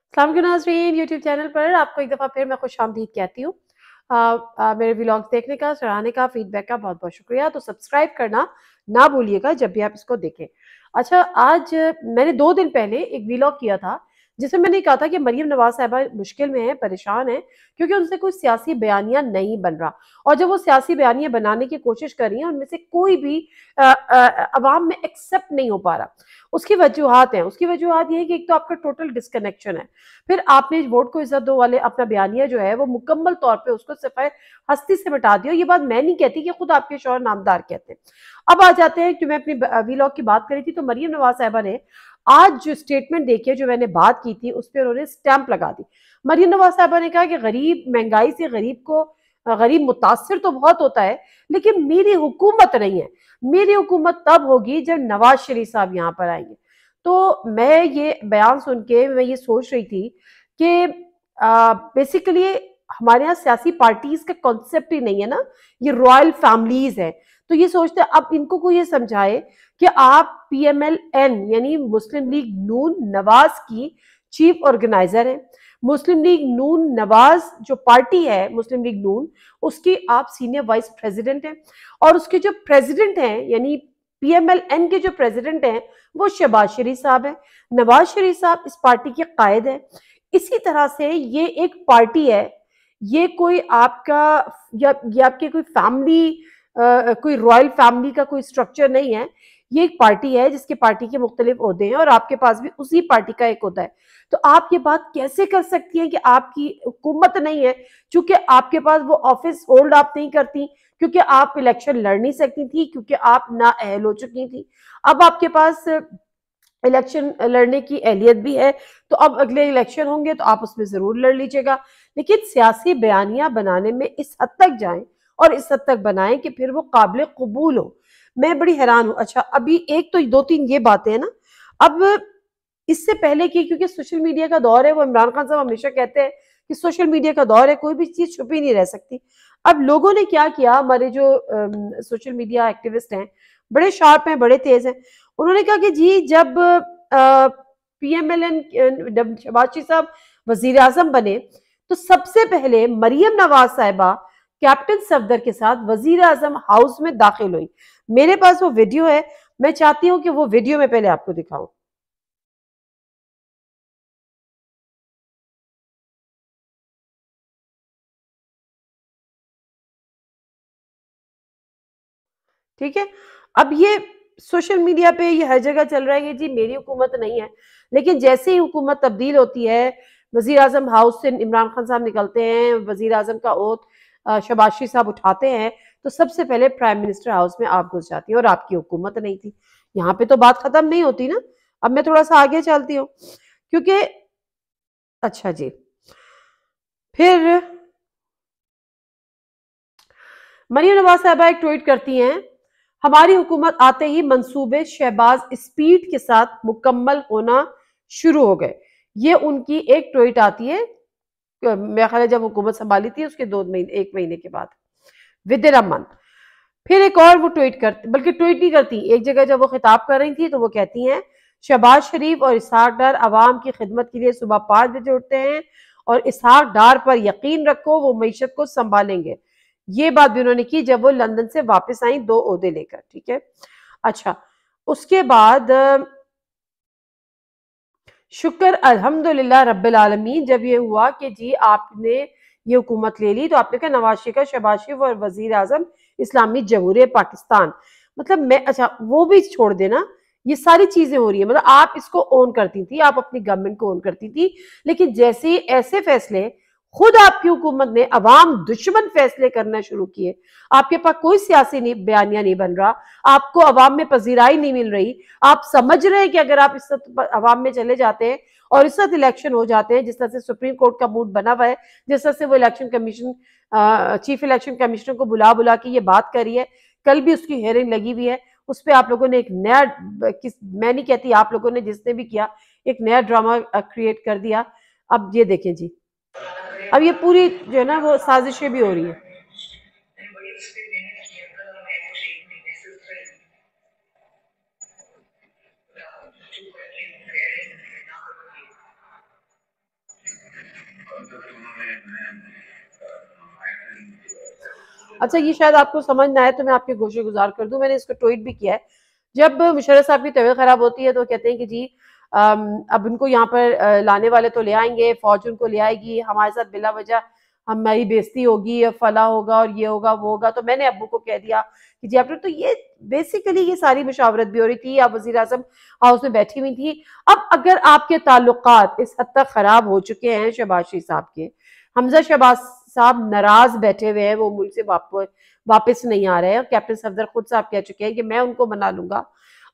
अस्सलाम वालेकुम नाज़रीन, यूट्यूब चैनल पर आपको एक दफ़ा फिर मैं खुशामदीद कहती हूँ। मेरे व्लॉग्स देखने का, सराहने का, फीडबैक का बहुत-बहुत शुक्रिया। तो सब्सक्राइब करना ना भूलिएगा जब भी आप इसको देखें। अच्छा, आज मैंने 2 दिन पहले एक व्लॉग किया था, जिसमें मैंने कहा था कि मरियम नवाज़ साहिबा मुश्किल में हैं, परेशान हैं, क्योंकि उनसे कोई सियासी बयानिया नहीं बन रहा। और जब वो सियासी बयानिया बनाने की कोशिश कर रही हैं, उनमें से कोई भी अवाम में एक्सेप्ट नहीं हो पा रहा। उसकी वजूहात हैं, उसकी वजूहात ये है कि एक तो आपका टोटल डिस्कनेक्शन है। फिर आपने वोट को इज्जत दो वाले अपना बयानिया जो है वो मुकम्मल तौर पे उसको सिफाए हस्ती से मिटा दिया। ये बात मैं नहीं कहती, कि खुद आपके शौहर नामदार कहते हैं। अब आ जाते हैं कि मैं अपनी वीलॉग की बात करी थी, तो मरियम नवाज साहिबा ने आज जो स्टेटमेंट देखी है, जो मैंने बात की थी, उस पर उन्होंने स्टैंप लगा दी। मरियम नवाज साहिबा ने कहा कि गरीब, महंगाई से गरीब को गरीब मुतासिर तो बहुत होता है, लेकिन मेरी हुकूमत नहीं है। मेरी हुकूमत तब होगी जब नवाज शरीफ साहब यहाँ पर आएंगे। तो मैं ये बयान सुन के मैं ये सोच रही थी कि बेसिकली हमारे यहाँ सियासी पार्टीज का कॉन्सेप्ट ही नहीं है ना, ये रॉयल फैमिलीज है। तो ये सोचते हैं अब इनको को ये समझाए कि आप पीएमएल-एन यानी मुस्लिम लीग नून नवाज की चीफ ऑर्गेनाइजर हैं। मुस्लिम लीग नून नवाज जो पार्टी है, मुस्लिम लीग नून, उसकी आप सीनियर वाइस प्रेसिडेंट हैं। और उसके जो प्रेसिडेंट हैं यानी पीएमएल-एन के जो प्रेसिडेंट हैं वो शहबाज शरीफ साहब हैं। नवाज शरीफ साहब इस पार्टी के कायद हैं। इसी तरह से ये एक पार्टी है, ये कोई आपका या आपकी कोई फैमिली, कोई रॉयल फैमिली का कोई स्ट्रक्चर नहीं है। ये एक पार्टी है जिसके पार्टी के मुख्तलिफ ओहदे हैं और आपके पास भी उसी पार्टी का एक होता है। तो आप ये बात कैसे कर सकती हैं कि आपकी हुकूमत नहीं है, क्योंकि आपके पास वो ऑफिस होल्ड आप नहीं करती, क्योंकि आप इलेक्शन लड़ नहीं सकती थी, क्योंकि आप नाअहल हो चुकी थी। अब आपके पास इलेक्शन लड़ने की अहलियत भी है, तो अब अगले इलेक्शन होंगे तो आप उसमें जरूर लड़ लीजिएगा। लेकिन सियासी बयानियां बनाने में इस हद तक जाएं और इस हद तक बनाएं कि फिर वो काबिल कबूल हो। मैं बड़ी हैरान हूं। अच्छा, अभी एक तो दो तीन ये बातें हैं ना। अब इससे पहले की, क्योंकि सोशल मीडिया का दौर है, वो इमरान खान साहब हमेशा कहते हैं कि सोशल मीडिया का दौर है, कोई भी चीज छुपी नहीं रह सकती। अब लोगों ने क्या किया, हमारे जो सोशल मीडिया एक्टिविस्ट हैं, बड़े शार्प हैं, बड़े तेज हैं। उन्होंने कहा कि जी जब पीएमएलएन जब शहबाज शरीफ साहब वजीर आजम बने, तो सबसे पहले मरियम नवाज साहिबा कैप्टन सफदर के साथ वजीर आजम हाउस में दाखिल हुई। मेरे पास वो वीडियो है, मैं चाहती हूँ कि वो वीडियो में पहले आपको दिखाऊं। ठीक है। अब ये सोशल मीडिया पे ये हर जगह चल रहा है कि जी मेरी हुकूमत नहीं है। लेकिन जैसे ही हुकूमत तब्दील होती है, वजीर आजम हाउस से इमरान खान साहब निकलते हैं, वजीर आजम का ओथ शहबाज शरीफ साहब उठाते हैं, तो सबसे पहले प्राइम मिनिस्टर हाउस में आप घुस जाती है और आपकी हुकूमत नहीं थी। यहाँ पे तो बात खत्म नहीं होती ना। अब मैं थोड़ा सा आगे चलती हूँ, क्योंकि अच्छा जी, फिर मरियम नवाज साहबा एक ट्वीट करती हैं, हमारी हुकूमत आते ही मंसूबे शहबाज स्पीड के साथ मुकम्मल होना शुरू हो गए। ये उनकी एक ट्वीट आती है, मेरा ख्याल है जब हुकूमत संभाली थी उसके 2 महीने, 1 महीने के बाद, विद इन अ मंथ। फिर एक और वो ट्वीट करती, बल्कि ट्वीट नहीं करती, एक जगह जब वो खिताब कर रही थी तो वो कहती हैं, शहबाज शरीफ और इसहाक डार आवाम की खिदमत के लिए सुबह 5 बजे उठते हैं और इसहाक डार पर यकीन रखो वो मीशत को संभालेंगे। ये बात भी उन्होंने की जब वो लंदन से वापस आई 2 ओहदे लेकर। ठीक है। अच्छा, उसके बाद शुक्र अल्हम्दुलिल्लाह रब्बिल आलमीन, जब ये हुआ कि जी आपने ये हुकूमत ले ली, तो आपने कहा नवाज शरीफ का शहबाज शरीफ और वजीर आजम इस्लामी जमहूरियत पाकिस्तान, मतलब मैं, अच्छा वो भी छोड़ देना, ये सारी चीजें हो रही है, मतलब आप इसको ओन करती थी, आप अपनी गवर्नमेंट को ओन करती थी। लेकिन जैसे ही ऐसे फैसले खुद आपकी हुकूमत ने अवाम दुश्मन फैसले करना शुरू किए, आपके पास कोई सियासी नहीं, बयानिया नहीं बन रहा, आपको अवाम में पजीराई नहीं मिल रही, आप समझ रहे हैं कि अगर आप इस अवाम में चले जाते हैं और इस वक्त इलेक्शन हो जाते हैं, जिस तरह से सुप्रीम कोर्ट का मूड बना हुआ है, जिस तरह से वो election commission, chief election commissioner को बुला बुला के ये बात करी है, कल भी उसकी हेयरिंग लगी हुई है, उस पर आप लोगों ने एक नया, मैं नहीं कहती आप लोगों ने, जिसने भी किया, एक नया ड्रामा क्रिएट कर दिया। अब ये देखें जी, अब ये पूरी जो है ना वो साजिशें भी हो रही है। अच्छा, ये शायद आपको समझ ना आए तो मैं आपके गोशे गुजार कर दूं, मैंने इसको ट्वीट भी किया है। जब मुशर्रफ साहब की तबीयत खराब होती है तो कहते हैं कि जी अब उनको यहाँ पर लाने वाले तो ले आएंगे, फौज उनको ले आएगी, हमारे साथ बिला वजह हमारी बेइज्जती होगी, फला होगा और ये होगा वो होगा। तो मैंने अब्बू को कह दिया कि जी आपने, तो ये बेसिकली ये सारी मुशावरत भी हो रही थी, आप वजीर आजम हाउस में बैठी हुई थी। अब अगर आपके ताल्लुकात इस हद तक खराब हो चुके हैं शहबाज शरीफ साहब के, हमजा शहबाज साहब नाराज बैठे हुए हैं, वो मुल्क से वापस नहीं आ रहे हैं, और कैप्टन सफदर खुद साहब कह चुके हैं कि मैं उनको मना लूंगा।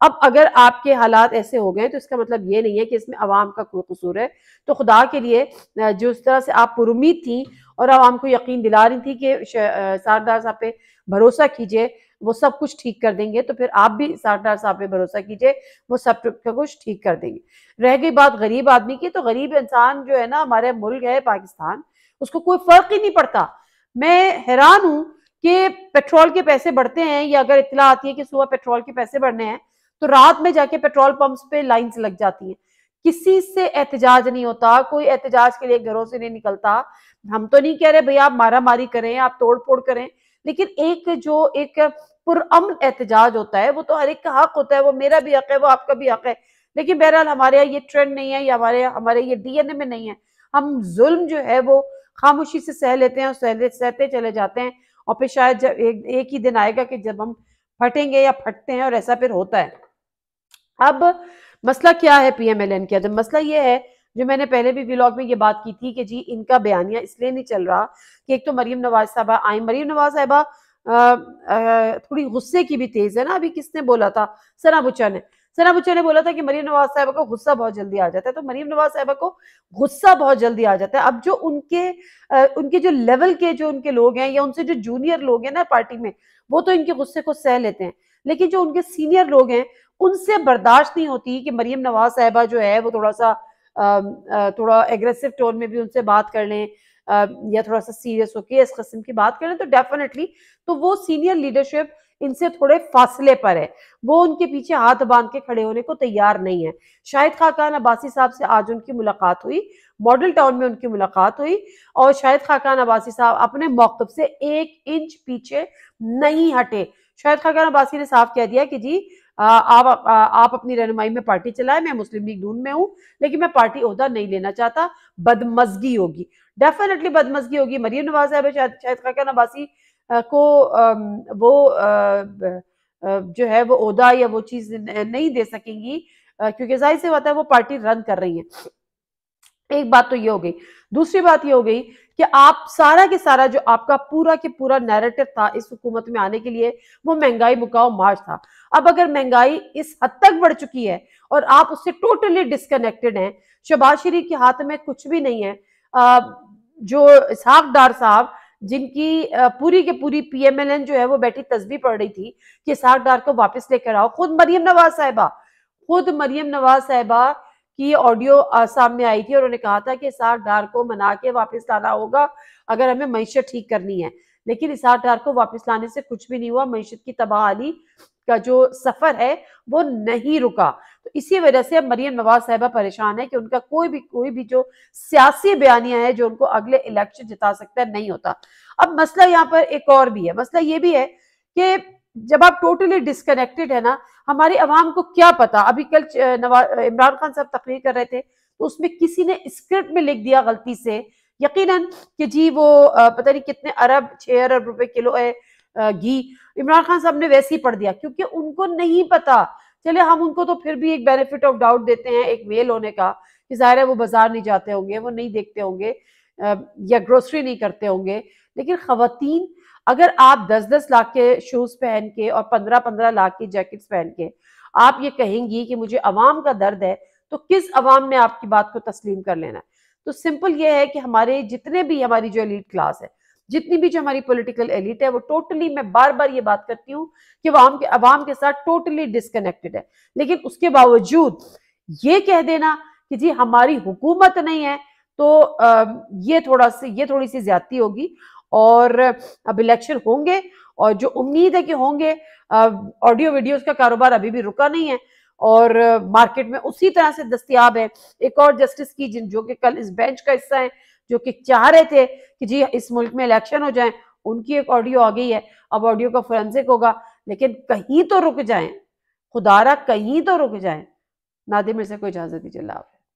अब अगर आपके हालात ऐसे हो गए तो इसका मतलब ये नहीं है कि इसमें अवाम का कोई कसूर है। तो खुदा के लिए जिस तरह से आप पुरुमीद थी और अवाम को यकीन दिला रही थी कि सरदार साहब पे भरोसा कीजिए, वो सब कुछ ठीक कर देंगे, तो फिर आप भी सरदार साहब पे भरोसा कीजिए, वो सब कुछ ठीक कर देंगे। रह गई बात गरीब आदमी की, तो गरीब इंसान जो है ना, हमारे मुल्क है पाकिस्तान, उसको कोई फर्क ही नहीं पड़ता। मैं हैरान हूं कि पेट्रोल के पैसे बढ़ते हैं, या अगर इत्तला आती है कि सुबह पेट्रोल के पैसे बढ़ने हैं तो रात में जाके पेट्रोल पंप्स पे लाइंस लग जाती हैं। किसी से एहतजाज नहीं होता, कोई एहतजाज के लिए घरों से नहीं निकलता। हम तो नहीं कह रहे भैया आप मारा मारी करें, आप तोड़ फोड़ करें, लेकिन एक पुरअमन एहतजाज होता है, वो तो हर एक का हक होता है, वो मेरा भी हक है, वो आपका भी हक है। लेकिन बहरहाल हमारे यहाँ ये ट्रेंड नहीं है, या हमारे हमारे ये डीएनए में नहीं है। हम जुल्म जो है वो खामोशी से सह लेते हैं और सहते चले जाते हैं, और फिर शायद जब एक ही दिन आएगा कि जब हम फटेंगे या फटते हैं, और ऐसा फिर होता है। अब मसला क्या है पीएमएलएन के अंदर? मसला ये है, जो मैंने पहले भी व्लॉग में ये बात की थी कि जी इनका बयानिया इसलिए नहीं चल रहा कि एक तो मरीम नवाज साहबा आई, मरीम नवाज साहबा थोड़ी गुस्से की भी तेज है ना। अभी किसने बोला था? सना बुच्चा ने बोला था कि मरीम नवाज साहबा को गुस्सा बहुत जल्दी आ जाता है। तो मरीम नवाज साहबा को गुस्सा बहुत जल्दी आ जाता है। अब जो उनके जो लेवल के जो उनके लोग हैं, या उनसे जो जूनियर लोग हैं ना पार्टी में, वो तो इनके गुस्से को सह लेते हैं, लेकिन जो उनके सीनियर लोग हैं उनसे बर्दाश्त नहीं होती कि मरीम नवाज साहबा जो है वो थोड़ा एग्रेसिव टोन में भी उनसे बात कर लें, या थोड़ा सा सीरियस होकर इस किस्म की बात करें। तो डेफिनेटली तो वो सीनियर लीडरशिप इनसे थोड़े फासले पर है, वो उनके पीछे हाथ बांध के खड़े होने को तैयार नहीं है। शाहिद खाकान अब्बासी साहब से आज उनकी मुलाकात हुई, मॉडल टाउन में उनकी मुलाकात हुई, और शाहिद खाकान अब्बासी साहब अपने मौक़िफ़ से 1 इंच पीछे नहीं हटे। शाहिद खाकान अब्बासी ने साफ कह दिया कि जी आप अपनी रहनुमाई में पार्टी चलाएं, मैं मुस्लिम लीग नून में हूं, लेकिन मैं पार्टी ओहदा नहीं लेना चाहता। बदमजगी होगी, डेफिनेटली बदमजगी होगी। मरीम नवाज साहब शाहिद खाकान अब्बासी को जो है वो ओहदा या वो चीज नहीं दे सकेंगी, क्योंकि जाहिर सी बात है वो पार्टी रन कर रही है। एक बात तो ये हो गई। दूसरी बात ये हो गई कि आप सारा के सारा जो आपका पूरा के पूरा नैरेटिव था इस हुकूमत में आने के लिए, वो महंगाई मुकाओ मार्च था। अब अगर महंगाई इस हद तक बढ़ चुकी है और आप उससे टोटली डिस्कनेक्टेड हैं, शहबाज शरीफ के हाथ में कुछ भी नहीं है। जो इसहाक डार साहब, जिनकी पूरी के पूरी पीएमएलएन जो है वो बैठी तस्बीह पढ़ रही थी कि इसहाक डार को वापस लेकर आओ, खुद मरियम नवाज साहिबा की ऑडियो सामने आई थी और उन्होंने कहा था कि इसहाक डार को मना के वापस लाना होगा अगर हमें मईशत ठीक करनी है। लेकिन इसहाक डार को वापस लाने से कुछ भी नहीं हुआ। मईशत की तबाही का जो सफर है वो नहीं रुका। तो इसी वजह से अब मरियम नवाज साहिबा परेशान है कि उनका कोई भी जो सियासी बयानिया है जो उनको अगले इलेक्शन जिता सकता है, नहीं होता। अब मसला यहाँ पर एक और भी है, मसला ये भी है कि जब आप टोटली डिस्कनेक्टेड है ना, हमारी आवाम को क्या पता। अभी कल इमरान खान साहब तकरीर कर रहे थे तो उसमें किसी ने स्क्रिप्ट में लिख दिया गलती से, यकीनन, कि जी वो पता नहीं कितने अरब 6 अरब रुपए किलो है घी। इमरान खान साहब ने वैसे ही पढ़ दिया क्योंकि उनको नहीं पता। चले हम उनको तो फिर भी एक बेनिफिट ऑफ डाउट देते हैं एक मेल होने का, कि जाहिर है वो बाजार नहीं जाते होंगे, वो नहीं देखते होंगे, या ग्रोसरी नहीं करते होंगे। लेकिन खवातीन, अगर आप 10-10 लाख के शूज पहन के और 15-15 लाख की जैकेट्स पहन के आप ये कहेंगी कि मुझे अवाम का दर्द है, तो किस अवाम ने आपकी बात को तस्लीम कर लेना है? तो सिंपल ये है कि हमारे जितने भी हमारी जो एलीट क्लास है, जितनी भी जो हमारी पॉलिटिकल एलिट है, वो टोटली, मैं बार बार ये बात करती हूँ कि अवाम के साथ टोटली डिस्कनेक्टेड है। लेकिन उसके बावजूद ये कह देना कि जी हमारी हुकूमत नहीं है, तो ये थोड़ी सी ज्यादती होगी। और अब इलेक्शन होंगे, और जो उम्मीद है कि होंगे, ऑडियो वीडियोस का कारोबार अभी भी रुका नहीं है और मार्केट में उसी तरह से दस्तयाब है। एक और जस्टिस की जो कि कल इस बेंच का हिस्सा है, जो कि चाह रहे थे कि जी इस मुल्क में इलेक्शन हो जाए, उनकी एक ऑडियो आ गई है, अब ऑडियो का फोरेंसिक होगा, लेकिन कहीं तो रुक जाएं, खुदारा कहीं तो रुक जाएं। नादिम, मेरे से कोई इजाजत दीजिए।